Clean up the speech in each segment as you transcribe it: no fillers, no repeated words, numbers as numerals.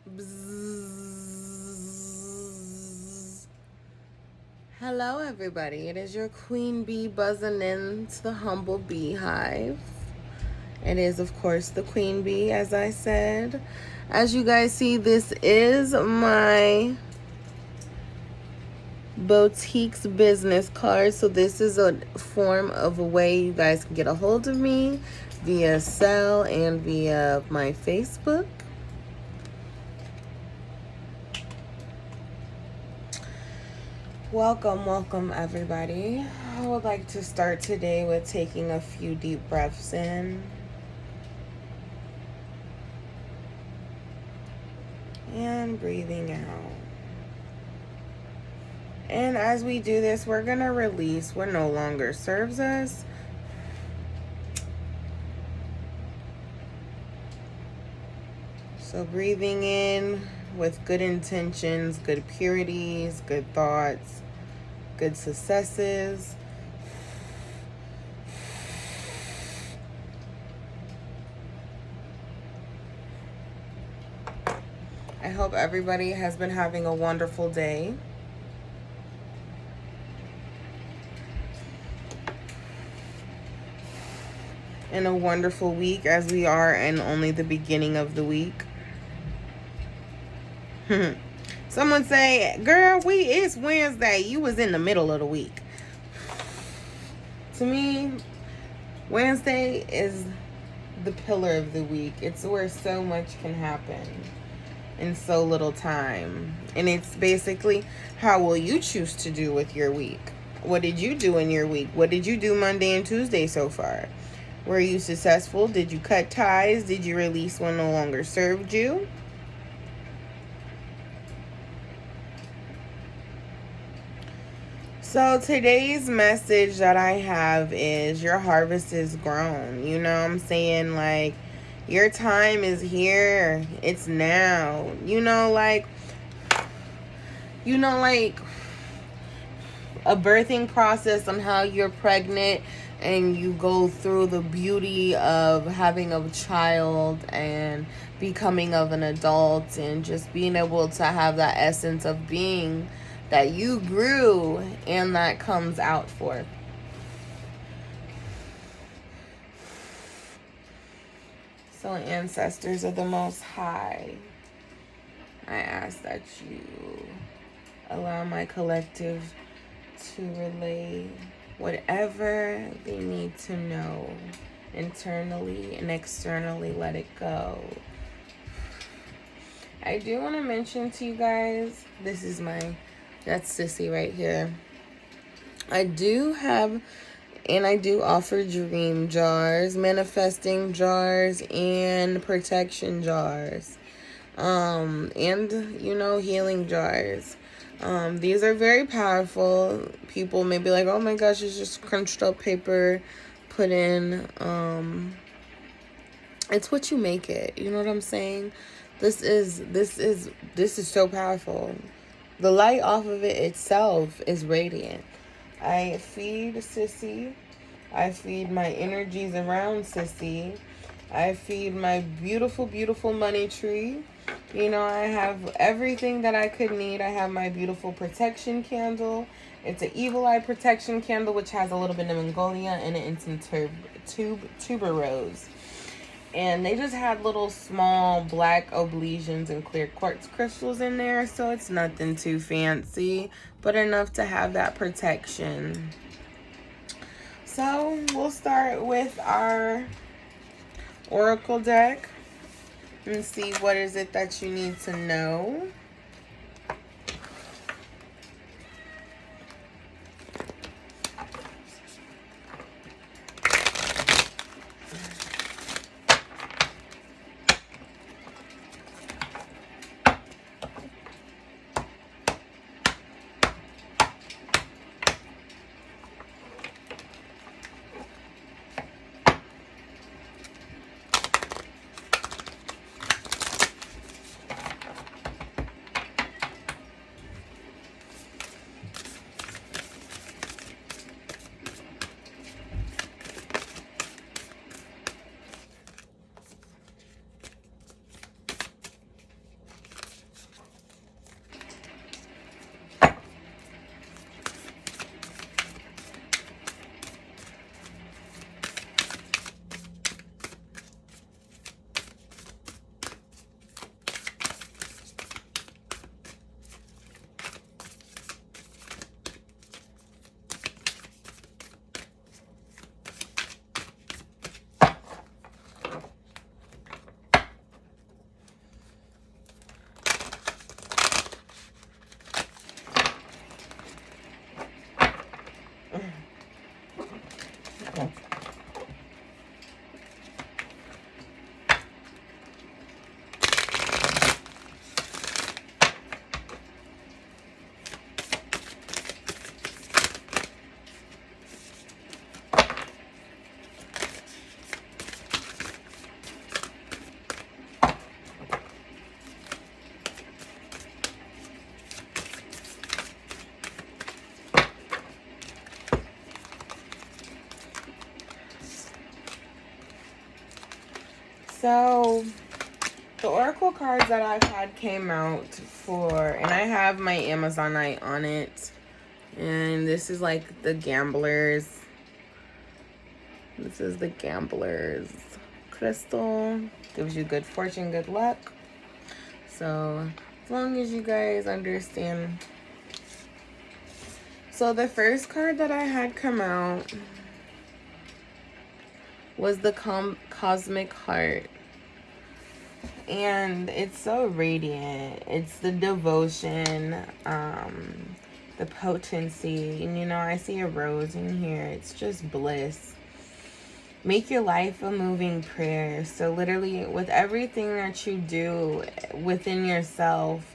Bzzz. Hello, everybody. It is your queen bee buzzing into the humble beehive. It is, of course, the queen bee, as I said. As you guys see, this is my boutique's business card. So this is a form of a way you guys can get a hold of me via cell and via my Facebook. Welcome everybody. I would like to start today with taking a few deep breaths in and breathing out. And as we do this, we're going to release what no longer serves us. So breathing in with good intentions, good purities, good thoughts, good successes. I hope everybody has been having a wonderful day. And a wonderful week, as we are in only the beginning of the week. Someone say, girl, it's Wednesday. You was in the middle of the week. To me, Wednesday is the pillar of the week. It's where so much can happen in so little time. And it's basically, how will you choose to do with your week? What did you do in your week? What did you do Monday and Tuesday so far? Were you successful? Did you cut ties? Did you release what no longer served you? So today's message that I have is your harvest is grown. You know what I'm saying? Like, your time is here. It's now. Like a birthing process on how you're pregnant and you go through the beauty of having a child and becoming of an adult and just being able to have that essence of being that you grew, and that comes out forth. So ancestors of the Most High, I ask that you allow my collective to relay whatever they need to know internally and externally. Let it go. I do want to mention to you guys, that's Sissy right here. I do offer dream jars, manifesting jars, and protection jars. And healing jars. These are very powerful. People may be like, oh my gosh, it's just crunched up paper put in. It's what you make it. You know what I'm saying? This is so powerful. The light off of it itself is radiant. I feed Sissy. I feed my energies around Sissy. I feed my beautiful, beautiful money tree. I have everything that I could need. I have my beautiful protection candle. It's an evil eye protection candle, which has a little bit of Mongolia in it and some tuberose. And they just had little small black oblations and clear quartz crystals in there. So it's nothing too fancy, but enough to have that protection. So we'll start with our oracle deck and see what is it that you need to know. So the oracle cards that I've had came out for, and I have my Amazonite on it. And this is like the gamblers. This is the gamblers crystal. Gives you good fortune, good luck. So as long as you guys understand. So the first card that I had come out was the Cosmic Heart. And it's so radiant. It's the devotion, the potency. And you know, I see a rose in here. It's just bliss. Make your life a moving prayer. So literally, with everything that you do within yourself,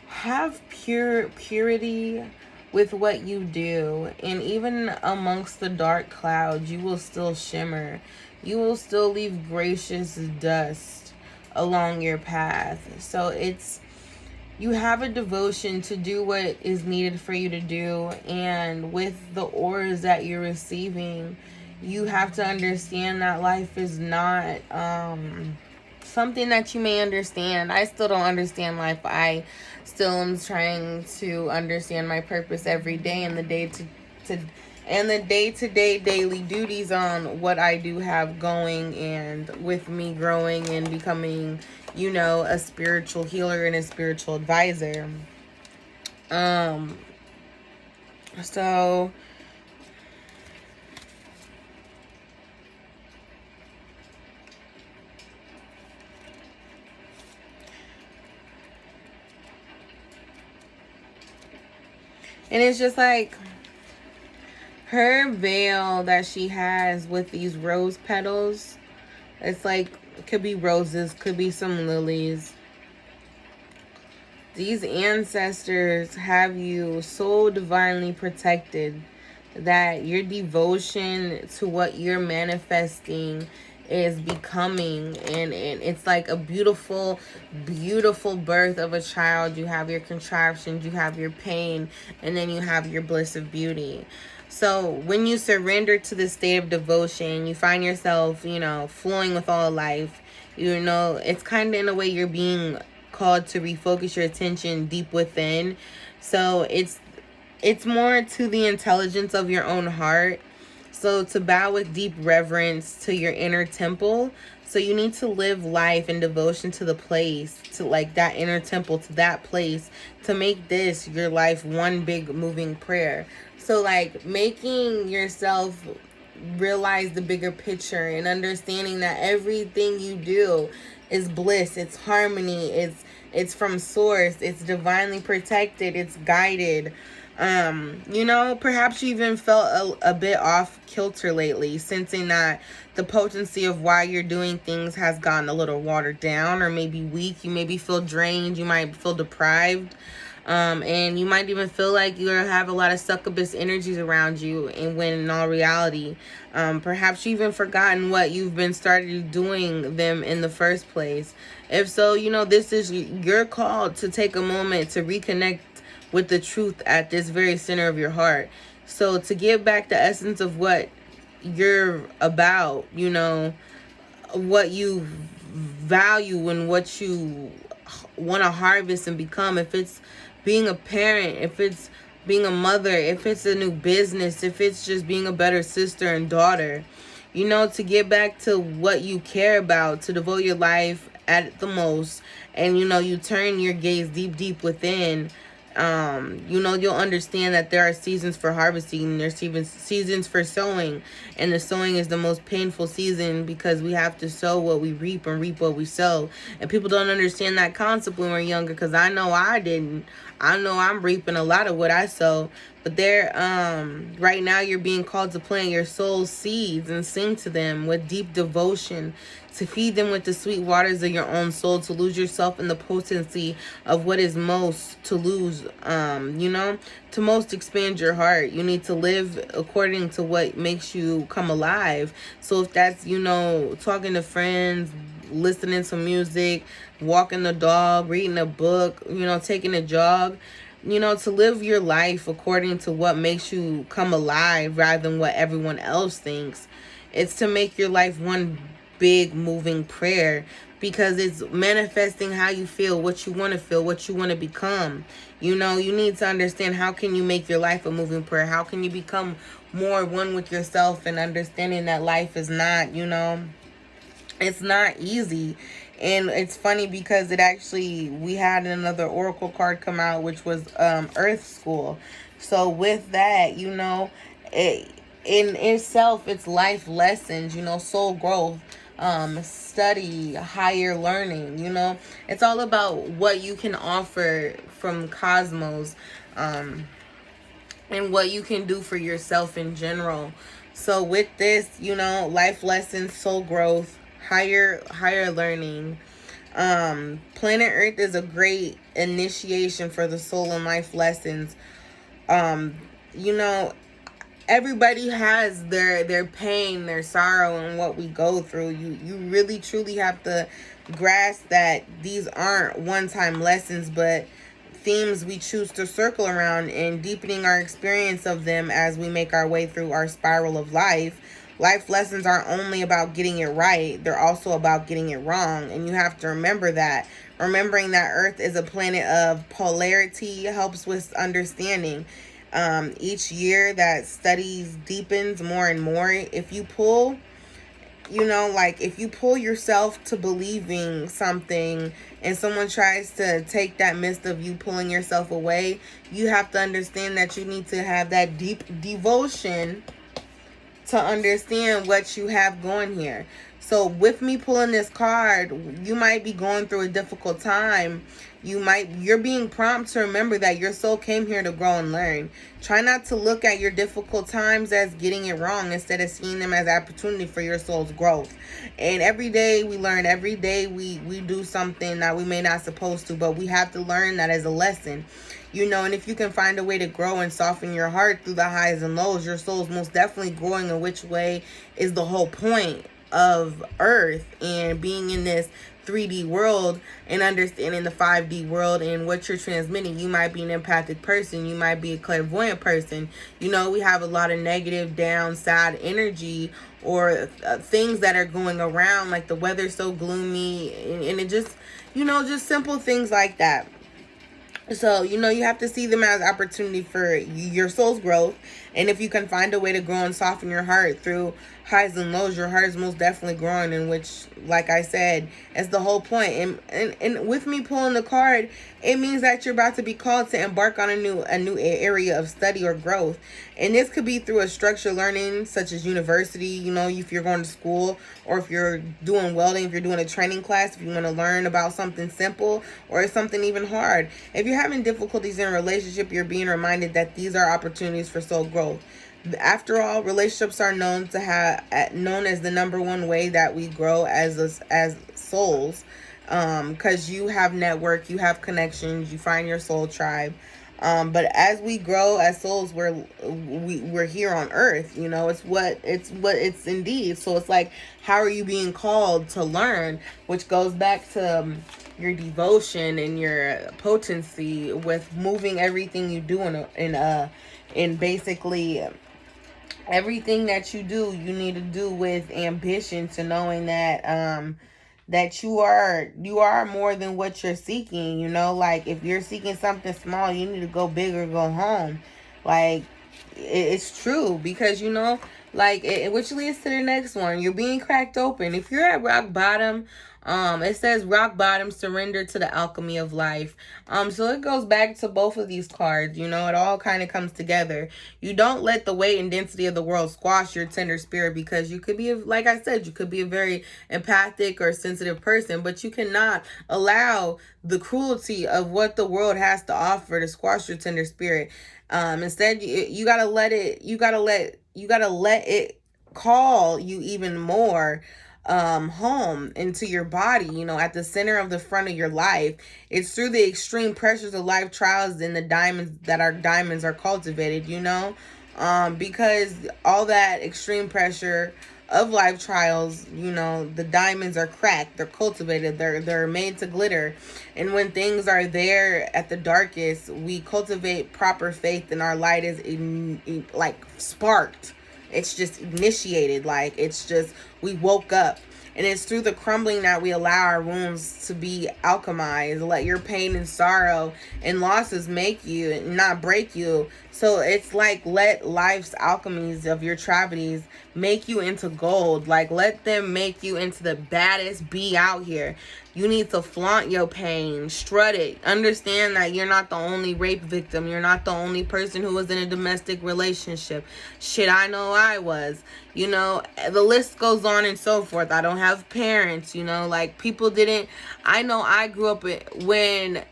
have purity with what you do. And even amongst the dark clouds, you will still shimmer. You will still leave gracious dust along your path. So you have a devotion to do what is needed for you to do. And with the auras that you're receiving, you have to understand that life is not something that you may understand. I still don't understand life. I still am trying to understand my purpose every day, and the day-to-day daily duties on what I do have going, and with me growing and becoming, you know, a spiritual healer and a spiritual advisor. So and it's just like her veil that she has with these rose petals. It's like, it could be roses, could be some lilies. These ancestors have you so divinely protected that your devotion to what you're manifesting is becoming, and it's like a beautiful birth of a child. You have your contractions, you have your pain, and then you have your bliss of beauty. So when you surrender to the state of devotion, you find yourself, you know, flowing with all life. You know, it's kind of in a way you're being called to refocus your attention deep within. So it's more to the intelligence of your own heart. So to bow with deep reverence to your inner temple. So you need to live life in devotion to the place, to like that inner temple, to that place, to make this your life one big moving prayer. So like making yourself realize the bigger picture and understanding that everything you do is bliss, it's harmony, it's from source, it's divinely protected, it's guided. You know, perhaps you even felt a bit off kilter lately, sensing that the potency of why you're doing things has gotten a little watered down, or maybe weak. You maybe feel drained, you might feel deprived. And you might even feel like you have a lot of succubus energies around you, and when in all reality, perhaps you've even forgotten what you've been started doing them in the first place. If so, you know, this is your call to take a moment to reconnect with the truth at this very center of your heart. So to give back the essence of what you're about, you know, what you value and what you want to harvest and become. If it's being a parent, if it's being a mother, if it's a new business, if it's just being a better sister and daughter, you know, to get back to what you care about, to devote your life at the most. And, you know, you turn your gaze deep within. You know, you'll understand that there are seasons for harvesting, and there's even seasons for sowing, and the sowing is the most painful season because we have to sow what we reap and reap what we sow. And people don't understand that concept when we're younger, because I know I didn't. I know I'm reaping a lot of what I sow, but right now you're being called to plant your soul's seeds and sing to them with deep devotion, to feed them with the sweet waters of your own soul, to lose yourself in the potency of what is most to lose, you know, to most expand your heart. You need to live according to what makes you come alive. So if that's, you know, talking to friends, listening to music, walking the dog, reading a book, you know, taking a jog, you know, to live your life according to what makes you come alive rather than what everyone else thinks. It's to make your life one big moving prayer, because it's manifesting how you feel, what you want to feel, what you want to become. You know, you need to understand, how can you make your life a moving prayer? How can you become more one with yourself, and understanding that life is not, you know, it's not easy. And it's funny because it actually, we had another oracle card come out, which was Earth School. So with that, you know, it, in itself, it's life lessons, you know, soul growth, study, higher learning, you know. It's all about what you can offer from cosmos, and what you can do for yourself in general. So with this, you know, life lessons, soul growth, higher learning. Planet Earth is a great initiation for the soul and life lessons. You know, everybody has their pain, their sorrow, and what we go through. You really truly have to grasp that these aren't one-time lessons, but themes we choose to circle around, and deepening our experience of them as we make our way through our spiral of life. Life lessons aren't only about getting it right, they're also about getting it wrong. And you have to remember that. Remembering that Earth is a planet of polarity helps with understanding. Each year that studies deepens more and more. If you pull, you know, like if you pull yourself to believing something, and someone tries to take that mist of you pulling yourself away, you have to understand that you need to have that deep devotion to understand what you have going here. So with me pulling this card, you might be going through a difficult time. You're being prompted to remember that your soul came here to grow and learn. Try not to look at your difficult times as getting it wrong, instead of seeing them as opportunity for your soul's growth. And every day we learn, every day we do something that we may not supposed to, but we have to learn that as a lesson. You know, and if you can find a way to grow and soften your heart through the highs and lows, your soul's most definitely growing. In which way is the whole point of Earth and being in this 3D world, and understanding the 5D world and what you're transmitting. You might be an empathic person. You might be a clairvoyant person. You know, we have a lot of negative, down, sad energy, or things that are going around, like the weather's so gloomy, and it just, you know, just simple things like that. So, you know, you have to see them as opportunity for your soul's growth. And if you can find a way to grow and soften your heart through highs and lows, your heart is most definitely growing. In which, like I said, is the whole point. And with me pulling the card, it means that you're about to be called to embark on a new area of study or growth. And this could be through a structured learning, such as university, you know, if you're going to school, or if you're doing welding, if you're doing a training class, if you want to learn about something simple or something even hard. If you're having difficulties in a relationship, you're being reminded that these are opportunities for soul growth. After all, relationships are known as the number one way that we grow as souls, because you have network, you have connections, you find your soul tribe. But as we grow as souls, we're here on Earth. You know, it's what it's indeed. So it's like, how are you being called to learn? Which goes back to your devotion and your potency with moving everything you do in basically everything that you do. You need to do with ambition, to knowing that that you are more than what you're seeking. You know, like if you're seeking something small, you need to go big or go home. Like it's true, because you know, like which leads to the next one. You're being cracked open. If you're at rock bottom, it says rock bottom, surrender to the alchemy of life. So it goes back to both of these cards. You know, it all kind of comes together. You don't let the weight and density of the world squash your tender spirit, because you could be, like I said, you could be a very empathic or sensitive person, but you cannot allow the cruelty of what the world has to offer to squash your tender spirit. Instead, you gotta let it call you even more home into your body, you know, at the center of the front of your life. It's through the extreme pressures of life trials and the diamonds are cultivated, you know, because all that extreme pressure of life trials, you know, the diamonds are cracked, they're cultivated, they're made to glitter. And when things are there at the darkest, we cultivate proper faith, and our light is like sparked. It's just initiated, like it's just, we woke up. And it's through the crumbling that we allow our wounds to be alchemized. Let your pain and sorrow and losses make you and not break you. So it's like, let life's alchemies of your tragedies make you into gold. Like, let them make you into the baddest bee out here. You need to flaunt your pain, strut it. Understand that you're not the only rape victim. You're not the only person who was in a domestic relationship. Shit, I know I was. You know, the list goes on and so forth. I don't have parents, you know, like people didn't. I know I grew up when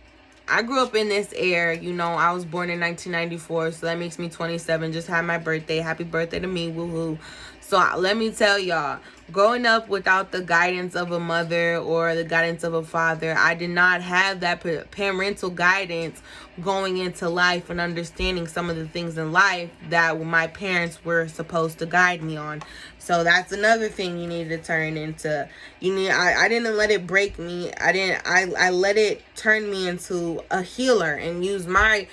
I grew up in this era, you know. I was born in 1994, so that makes me 27. Just had my birthday. Happy birthday to me, woohoo. So let me tell y'all, growing up without the guidance of a mother or the guidance of a father, I did not have that parental guidance going into life and understanding some of the things in life that my parents were supposed to guide me on. So that's another thing you need to turn into. I didn't let it break me. I let it turn me into a healer and use my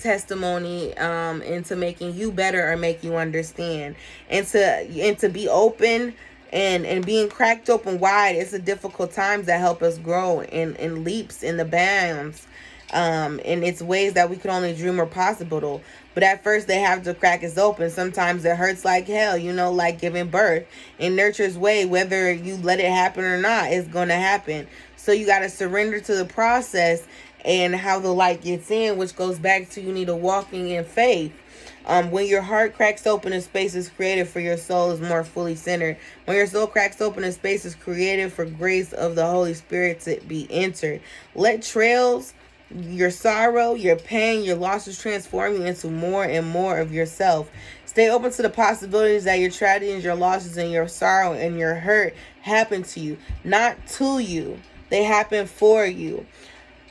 testimony into making you better or make you understand. And to be open and being cracked open wide. It's the difficult times that help us grow in leaps in the bounds. And it's ways that we could only dream are possible. But at first they have to crack us open. Sometimes it hurts like hell, you know, like giving birth. In nurture's way, whether you let it happen or not, it's going to happen. So you got to surrender to the process and how the light gets in, which goes back to you need a walking in faith. When your heart cracks open, a space is created for your soul is more fully centered. When your soul cracks open, a space is created for grace of the Holy Spirit to be entered. Let trails, your sorrow, your pain, your losses transform you into more and more of yourself. Stay open to the possibilities that your tragedies, your losses, and your sorrow and your hurt happen to you, not to you. They happen for you.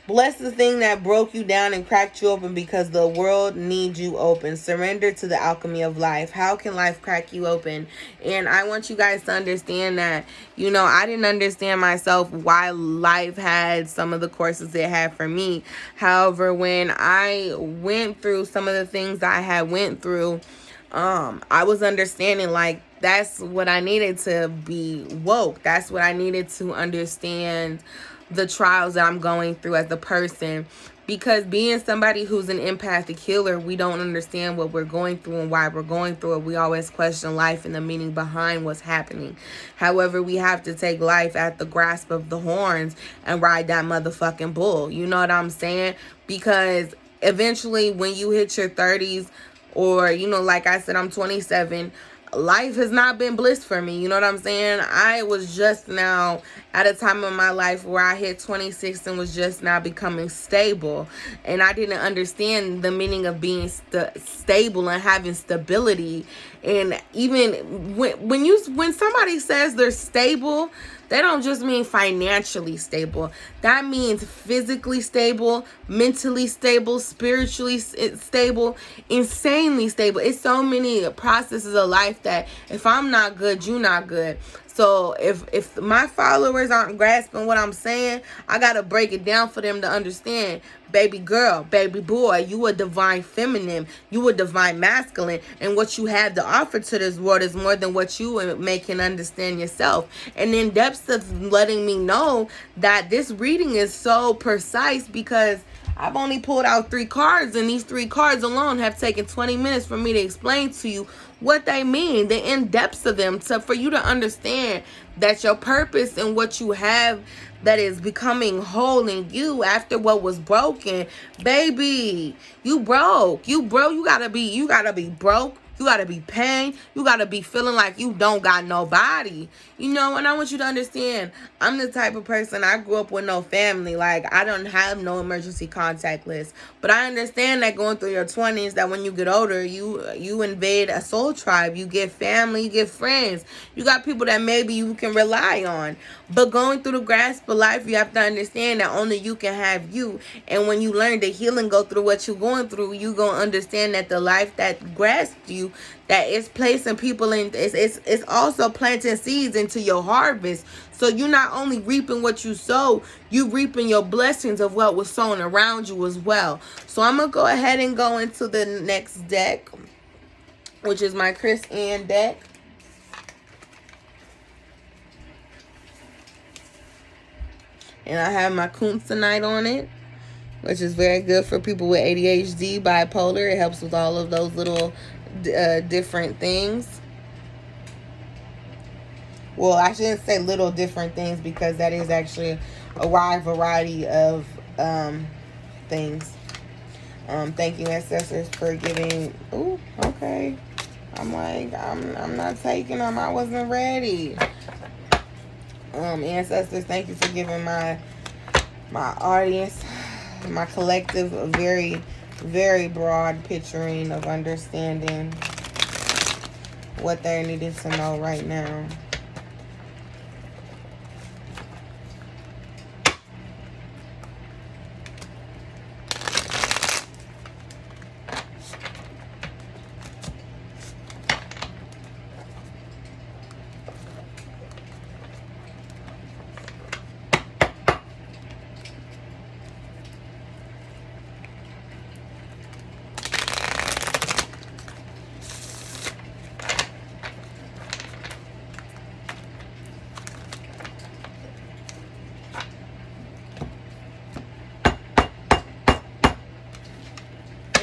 Bless the thing that broke you down and cracked you open because the world needs you open. Surrender to the alchemy of life. How can life crack you open? And I want you guys to understand that, you know, I didn't understand myself why life had some of the courses it had for me. However, when I went through some of the things I had went through, I was understanding like that's what I needed to be woke. That's what I needed to understand the trials that I'm going through as a person. Because being somebody who's an empathic healer, we don't understand what we're going through and why we're going through it. We always question life and the meaning behind what's happening. However, we have to take life at the grasp of the horns and ride that motherfucking bull. You know what I'm saying? Because eventually when you hit your 30s, or, you know, like I said, I'm 27. Life has not been bliss for me. You know what I'm saying? I was just now at a time in my life where I hit 26 and was just now becoming stable. And I didn't understand the meaning of being stable and having stability. And even when somebody says they're stable, they don't just mean financially stable. That means physically stable, mentally stable, spiritually stable, insanely stable. It's so many processes of life that if I'm not good, you're not good. So if my followers aren't grasping what I'm saying, I got to break it down for them to understand. Baby girl, baby boy, you a divine feminine, you a divine masculine, and what you have to offer to this world is more than what you can understand yourself. And in depths of letting me know that this reading is so precise because I've only pulled out 3 cards, and these 3 cards alone have taken 20 minutes for me to explain to you what they mean, the in-depths of them, for you to understand that your purpose and what you have that is becoming whole in you after what was broken. Baby, you broke. You gotta be broke. You gotta be pain. You gotta be feeling like you don't got nobody. You know, and I want you to understand, I'm the type of person, I grew up with no family. Like, I don't have no emergency contact list. But I understand that going through your 20s, that when you get older, you invade a soul tribe. You get family, you get friends. You got people that maybe you can rely on. But going through the grasp of life, you have to understand that only you can have you. And when you learn to heal and go through what you're going through, you gonna understand that the life that grasped you, that it's placing people in, it's also planting seeds into your harvest. So you're not only reaping what you sow, you reaping your blessings of what was sown around you as well. So I'm gonna go ahead and go into the next deck, which is my Chris Ann deck. And I have my kunsthanite on it, which is very good for people with ADHD, bipolar. It helps with all of those little different things. Well, I shouldn't say little different things, because that is actually a wide variety of things. Thank you, ancestors, for giving. Ooh, okay. I'm like, I'm not taking them. I wasn't ready. Ancestors, thank you for giving my audience, my collective, a very, very broad picturing of understanding what they're needing to know right now.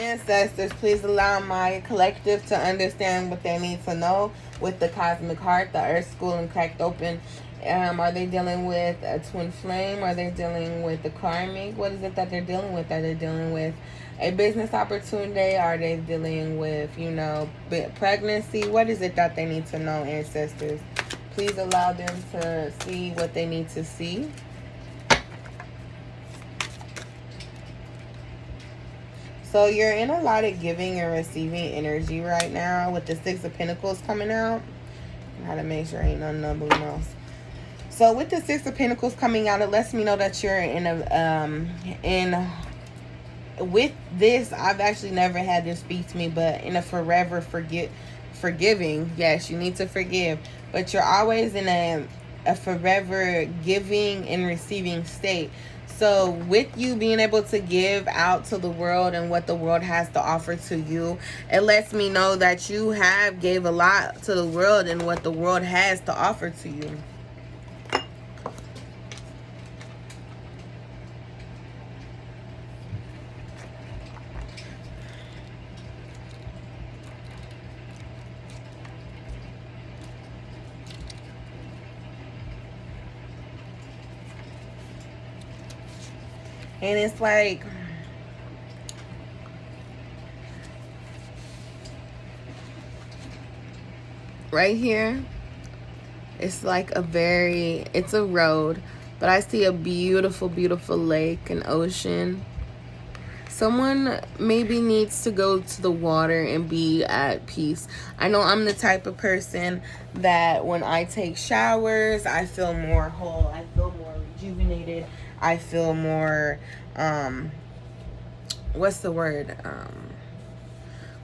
Ancestors, please allow my collective to understand what they need to know with the cosmic heart, the earth school, and cracked open. Are they dealing with a twin flame? Are they dealing with the karmic? What is it that they're dealing with? Are they dealing with a business opportunity? Are they dealing with, pregnancy? What is it that they need to know, ancestors? Please allow them to see what they need to see. So you're in a lot of giving and receiving energy right now with the Six of Pentacles coming out. I gotta make sure ain't nothing numbing else. So with the Six of Pentacles coming out, it lets me know that you're with this, I've actually never had this speak to me, but in a forever forgiving. Yes, you need to forgive, but you're always in a forever giving and receiving state. So with you being able to give out to the world and what the world has to offer to you, it lets me know that you have gave a lot to the world and what the world has to offer to you. And it's like, right here, it's like it's a road, but I see a beautiful, beautiful lake and ocean. Someone maybe needs to go to the water and be at peace. I know I'm the type of person that when I take showers, I feel more whole. I feel more rejuvenated. I feel more, what's the word?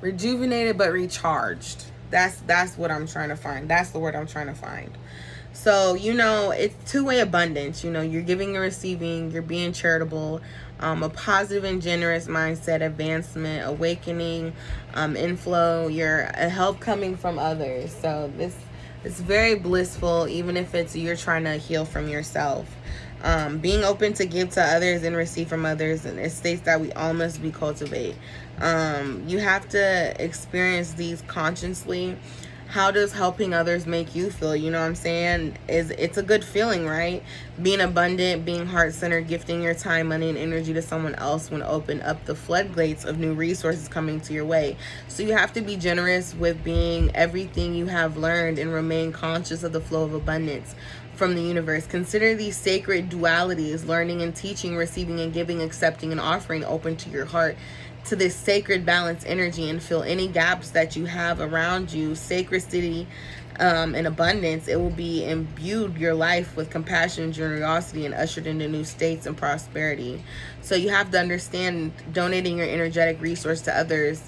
Rejuvenated but recharged. That's what I'm trying to find. That's the word I'm trying to find. So, it's two-way abundance. You're giving and receiving. You're being charitable. A positive and generous mindset, advancement, awakening, inflow. You're a help coming from others. So it's very blissful, even if you're trying to heal from yourself. Being open to give to others and receive from others, and it states that we all must be cultivate. You have to experience these consciously. How does helping others make you feel? You know what I'm saying? It's a good feeling, right? Being abundant, being heart-centered, gifting your time, money, and energy to someone else will open up the floodgates of new resources coming to your way. So you have to be generous with being everything you have learned and remain conscious of the flow of abundance from the universe. Consider these sacred dualities, learning and teaching, receiving and giving, accepting and offering, open to your heart, to this sacred balance energy, and fill any gaps that you have around you. Sacredity and abundance, it will be imbued your life with compassion and generosity and ushered into new states and prosperity. So you have to understand, donating your energetic resource to others,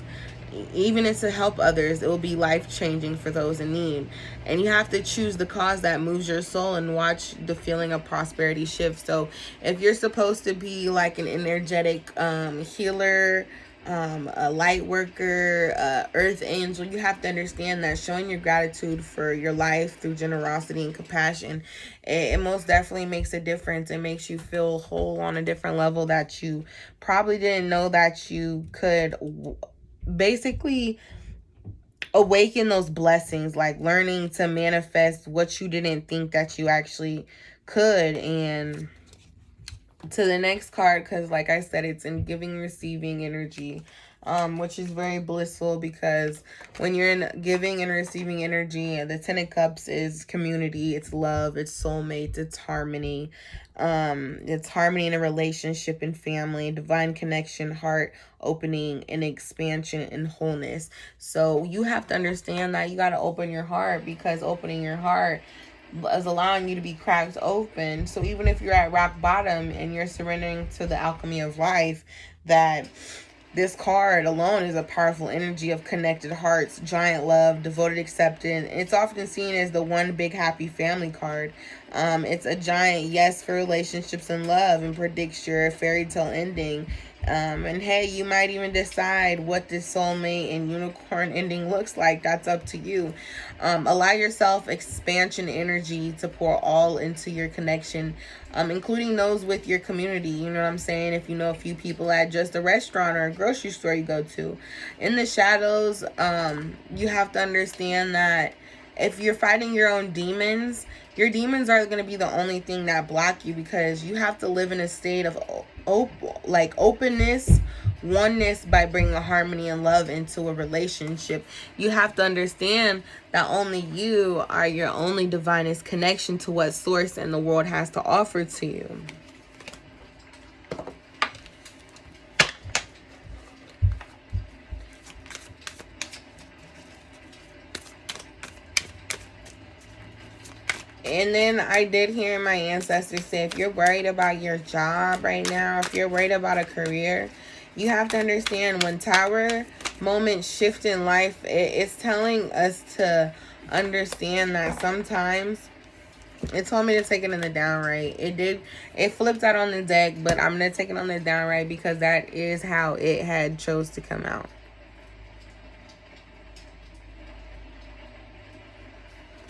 even if to help others, it will be life-changing for those in need. And you have to choose the cause that moves your soul and watch the feeling of prosperity shift. So if you're supposed to be like an energetic healer, a light worker, earth angel. You have to understand that showing your gratitude for your life through generosity and compassion, it most definitely makes a difference. It makes you feel whole on a different level that you probably didn't know that you could. Basically awaken those blessings, like learning to manifest what you didn't think that you actually could. And to the next card, because like I said, it's in giving receiving energy, which is very blissful, because when you're in giving and receiving energy, the 10 of Cups is community, it's love, it's soulmates, it's harmony. It's harmony in a relationship and family, divine connection, heart opening and expansion and wholeness. So you have to understand that you got to open your heart, because opening your heart is allowing you to be cracked open. So even if you're at rock bottom and you're surrendering to the alchemy of life, that this card alone is a powerful energy of connected hearts, giant love, devoted acceptance. It's often seen as the one big happy family card. It's a giant yes for relationships and love, and predicts your fairy tale ending. And hey, you might even decide what this soulmate and unicorn ending looks like. That's up to you. Allow yourself expansion energy to pour all into your connection, including those with your community. You know what I'm saying? If you know a few people at just a restaurant or a grocery store you go to. In the shadows, you have to understand that if you're fighting your own demons, your demons are going to be the only thing that block you, because you have to live in a state of openness, oneness, by bringing harmony and love into a relationship. You have to understand that only you are your only divinest connection to what source and the world has to offer to you. And then I did hear my ancestors say, if you're worried about your job right now, if you're worried about a career, you have to understand when Tower moments shift in life, it's telling us to understand that sometimes it told me to take it in the downright. It flipped out on the deck, but I'm going to take it on the downright because that is how it had chose to come out.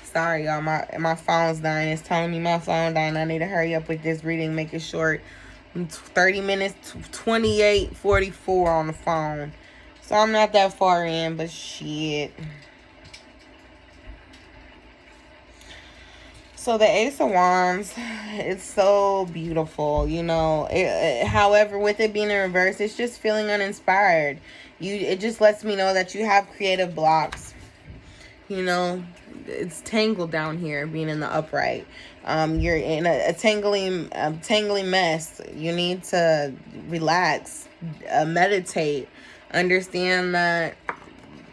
Sorry, y'all. My phone's dying. It's telling me my phone dying. I need to hurry up with this reading. Make it short. 30 minutes, 28:44 on the phone. So I'm not that far in, but shit. So the Ace of Wands, it's so beautiful, you know. However, with it being in reverse, it's just feeling uninspired. It just lets me know that you have creative blocks. You know, it's tangled down here, being in the upright. You're in a tangling mess. You need to relax, meditate, understand that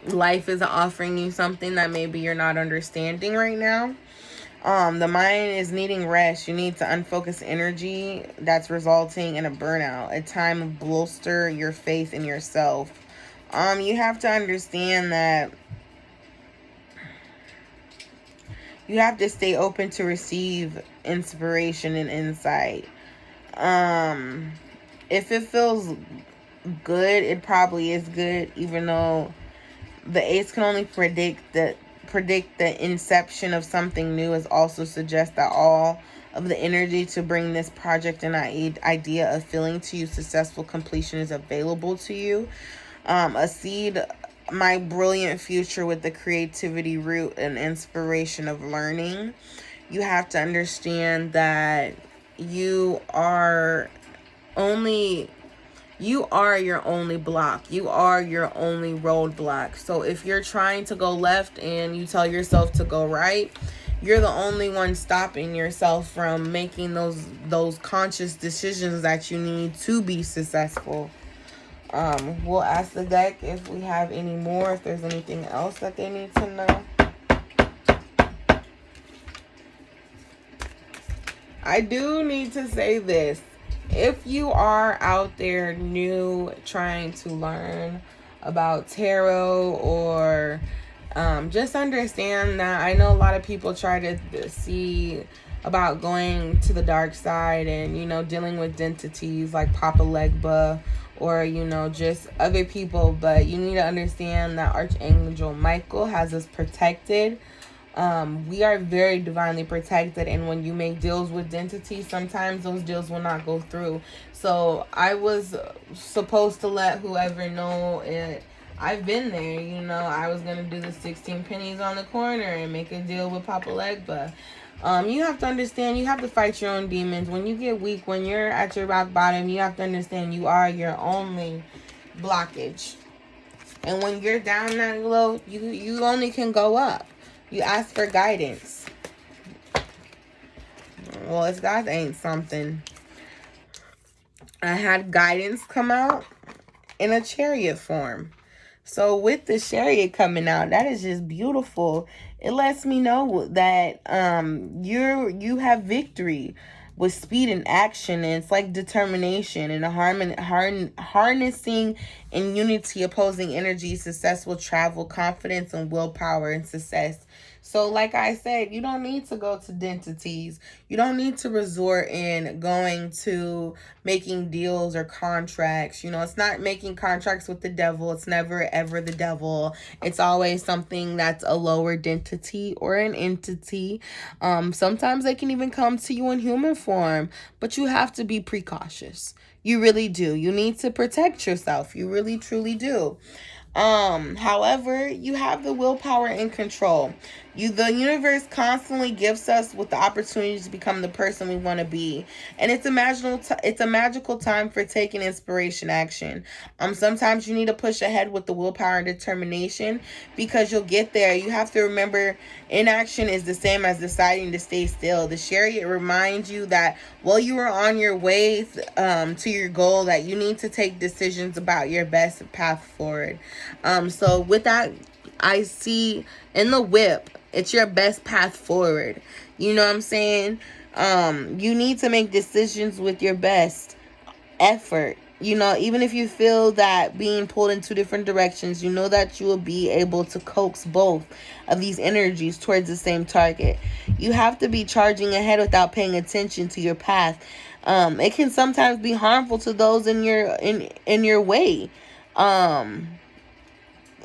life is offering you something that maybe you're not understanding right now. The mind is needing rest. You need to unfocus energy that's resulting in a burnout, a time to bolster your faith in yourself. You have to understand that you have to stay open to receive inspiration and insight. If it feels good, it probably is good, even though the Ace can only predict the inception of something new, is also suggest that all of the energy to bring this project and idea of feeling to you successful completion is available to you. A seed, my brilliant future with the creativity root and inspiration of learning. You have to understand that you are your only block. You are your only roadblock. So if you're trying to go left and you tell yourself to go right, you're the only one stopping yourself from making those conscious decisions that you need to be successful. We'll ask the deck if we have any more, if there's anything else that they need to know. I do need to say this. If you are out there new, trying to learn about tarot, or just understand that I know a lot of people try to see about going to the dark side and, you know, dealing with entities like Papa Legba or, you know, just other people. But you need to understand that Archangel Michael has us protected. We are very divinely protected, and when you make deals with entities, sometimes those deals will not go through. So I was supposed to let whoever know it. I've been there, you know. I was gonna do the 16 pennies on the corner and make a deal with Papa Legba. You have to understand, you have to fight your own demons. When you get weak, when you're at your rock bottom, you have to understand you are your only blockage. And when you're down that low, you only can go up. You ask for guidance. Well, if that ain't something. I had guidance come out in a chariot form. So with the chariot coming out, that is just beautiful. It lets me know that you have victory with speed and action, and it's like determination and a harnessing in unity, opposing energy, successful travel, confidence, and willpower and success. So like I said, you don't need to go to dentities. You don't need to resort in going to making deals or contracts. You know, it's not making contracts with the devil. It's never ever the devil. It's always something that's a lower dentity or an entity. Sometimes they can even come to you in human form, but you have to be precautious. You really do. You need to protect yourself. You really truly do. However, you have the willpower and control. The universe constantly gives us with the opportunity to become the person we want to be, and it's a magical time for taking inspiration action. Sometimes you need to push ahead with the willpower and determination, because you'll get there. You have to remember, inaction is the same as deciding to stay still. The chariot reminds you that while you are on your way to your goal, that you need to take decisions about your best path forward. So with that, I see in the whip, it's your best path forward. You know what I'm saying? You need to make decisions with your best effort. You know, even if you feel that being pulled in two different directions, you know that you will be able to coax both of these energies towards the same target. You have to be charging ahead without paying attention to your path. It can sometimes be harmful to those in your way.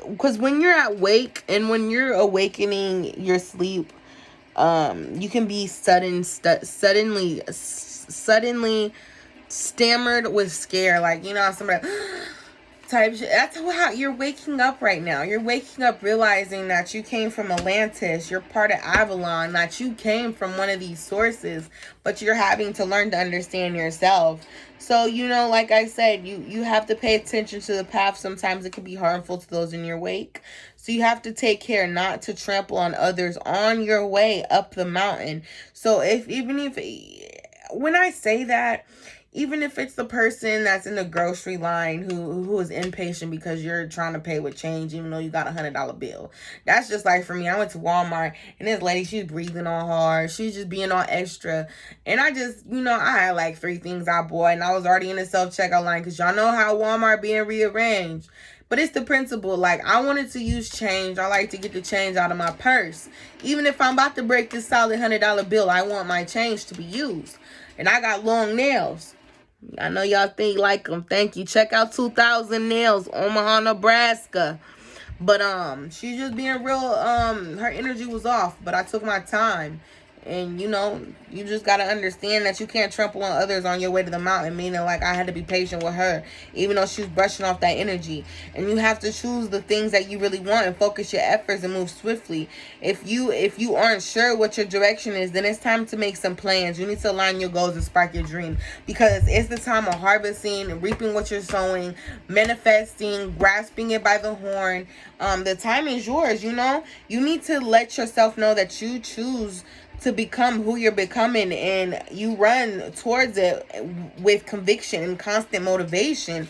Because when you're at wake and when you're awakening your sleep, you can be suddenly stammered with scare, like, you know, somebody type shit. That's how you're waking up right now. You're waking up realizing that you came from Atlantis, you're part of Avalon, that you came from one of these sources, but you're having to learn to understand yourself. So, you know, like I said, you have to pay attention to the path. Sometimes it can be harmful to those in your wake. So you have to take care not to trample on others on your way up the mountain. So when I say that, even if it's the person that's in the grocery line who is impatient because you're trying to pay with change, even though you got $100 bill. That's just like for me. I went to Walmart and this lady, she's breathing all hard. She's just being all extra. And I just, you know, I had like 3 things I bought and I was already in the self-checkout line, because y'all know how Walmart being rearranged. But it's the principle. Like, I wanted to use change. I like to get the change out of my purse. Even if I'm about to break this solid $100 bill, I want my change to be used. And I got long nails. I know y'all think like them. Thank you. Check out 2000 Nails, Omaha, Nebraska. But she's just being real. Her energy was off, but I took my time. And, you know, you just got to understand that you can't trample on others on your way to the mountain. Meaning, like, I had to be patient with her, even though she was brushing off that energy. And you have to choose the things that you really want and focus your efforts and move swiftly. If you aren't sure what your direction is, then it's time to make some plans. You need to align your goals and spark your dream. Because it's the time of harvesting, reaping what you're sowing, manifesting, grasping it by the horn. The time is yours, you know. You need to let yourself know that you choose to become who you're becoming, and you run towards it with conviction and constant motivation.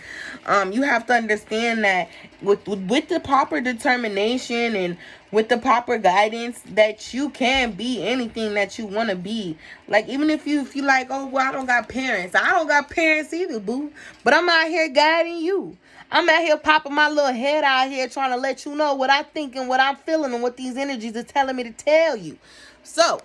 You have to understand that with the proper determination and with the proper guidance, that you can be anything that you want to be. Like, even if you like, oh, well, I don't got parents. I don't got parents either, boo. But I'm out here guiding you. I'm out here popping my little head out here trying to let you know what I think and what I'm feeling and what these energies are telling me to tell you. So,